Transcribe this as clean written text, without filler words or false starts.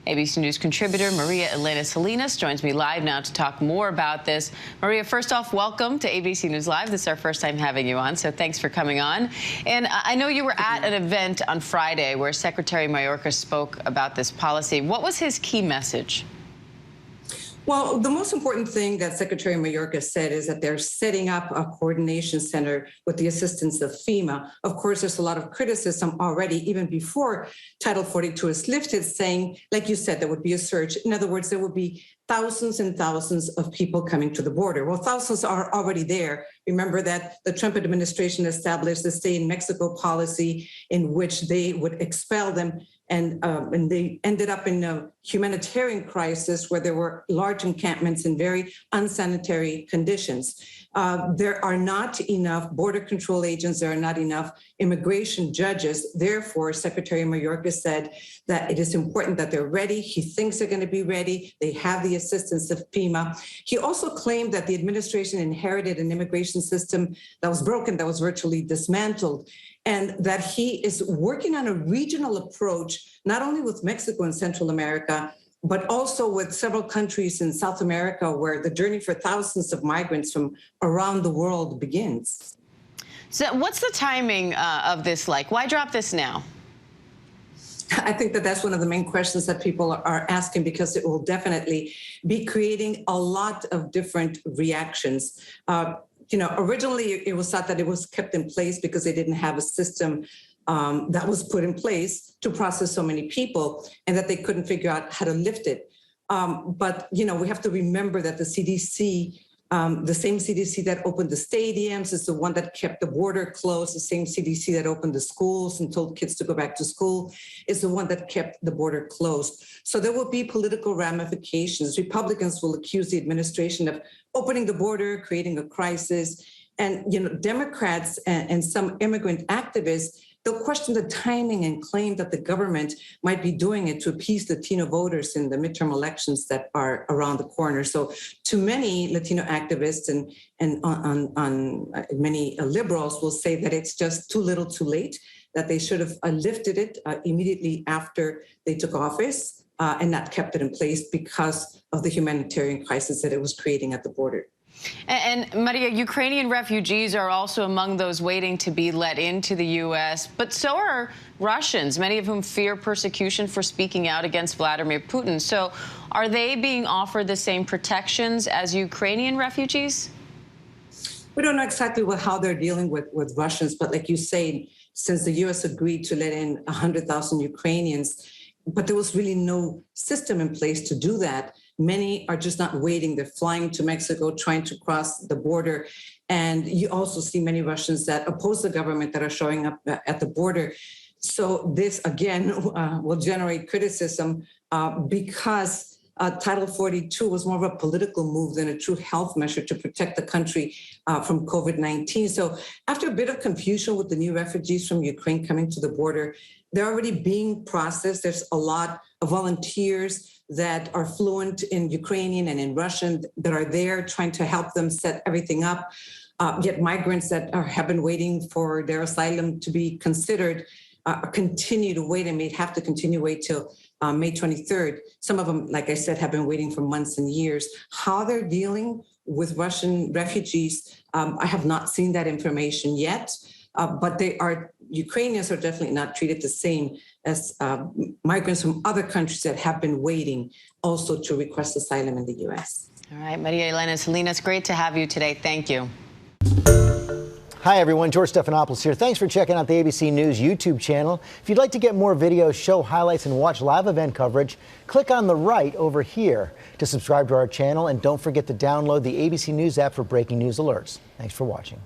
ABC News contributor María Elena Salinas joins me live now to talk more about this. Maria, first off, welcome to ABC News Live. This is our first time having you on, so thanks for coming on. And I know you were at an event on Friday where Secretary Mayorkas spoke about this policy. What was his key message? Well, the most important thing that Secretary Mayorkas said is that they're setting up a coordination center with the assistance of FEMA. Of course, there's a lot of criticism already, even before Title 42 is lifted, saying, like you said, there would be a surge. In other words, there would be thousands and thousands of people coming to the border. Well, thousands are already there. Remember that the Trump administration established the stay in Mexico policy in which they would expel them. And they ended up in a humanitarian crisis where there were large encampments in very unsanitary conditions. There are not enough border control agents. There are not enough immigration judges. Therefore, Secretary Mayorkas said that it is important that they're ready. He thinks they're going to be ready. They have the assistance of FEMA. He also claimed that the administration inherited an immigration system that was broken, that was virtually dismantled, and that he is working on a regional approach, not only with Mexico and Central America, but also with several countries in South America where the journey for thousands of migrants from around the world begins. So what's the timing of this like? Why drop this now? I think that that's one of the main questions that people are asking, because it will definitely be creating a lot of different reactions. Originally it was thought that it was kept in place because they didn't have a system that was put in place to process so many people, and that they couldn't figure out how to lift it. But we have to remember that the CDC, the same CDC that opened the stadiums, is the one that kept the border closed. The same CDC that opened the schools and told kids to go back to school is the one that kept the border closed. So there will be political ramifications. Republicans will accuse the administration of opening the border, creating a crisis. And, Democrats and some immigrant activists, they'll question the timing and claim that the government might be doing it to appease Latino voters in the midterm elections that are around the corner. So to many Latino activists and many liberals will say that it's just too little too late, that they should have lifted it immediately after they took office and not kept it in place because of the humanitarian crisis that it was creating at the border. And Maria, Ukrainian refugees are also among those waiting to be let into the U.S., but so are Russians, many of whom fear persecution for speaking out against Vladimir Putin. So are they being offered the same protections as Ukrainian refugees? We don't know exactly how they're dealing with Russians, but like you say, since the U.S. agreed to let in 100,000 Ukrainians, but there was really no system in place to do that. Many are just not waiting. They're flying to Mexico, trying to cross the border. And you also see many Russians that oppose the government that are showing up at the border. So this, again, will generate criticism because Title 42 was more of a political move than a true health measure to protect the country from COVID-19. So after a bit of confusion with the new refugees from Ukraine coming to the border, they're already being processed. There's a lot of volunteers that are fluent in Ukrainian and in Russian that are there trying to help them set everything up. Yet migrants that have been waiting for their asylum to be considered continue to wait and may have to continue to wait till May 23rd. Some of them, like I said, have been waiting for months and years. How they're dealing with Russian refugees, I have not seen that information yet. But Ukrainians are definitely not treated the same as migrants from other countries that have been waiting also to request asylum in the U.S. All right, María Elena Salinas, great to have you today. Thank you. Hi, everyone. George Stephanopoulos here. Thanks for checking out the ABC News YouTube channel. If you'd like to get more videos, show highlights, and watch live event coverage, click on the right over here to subscribe to our channel. And don't forget to download the ABC News app for breaking news alerts. Thanks for watching.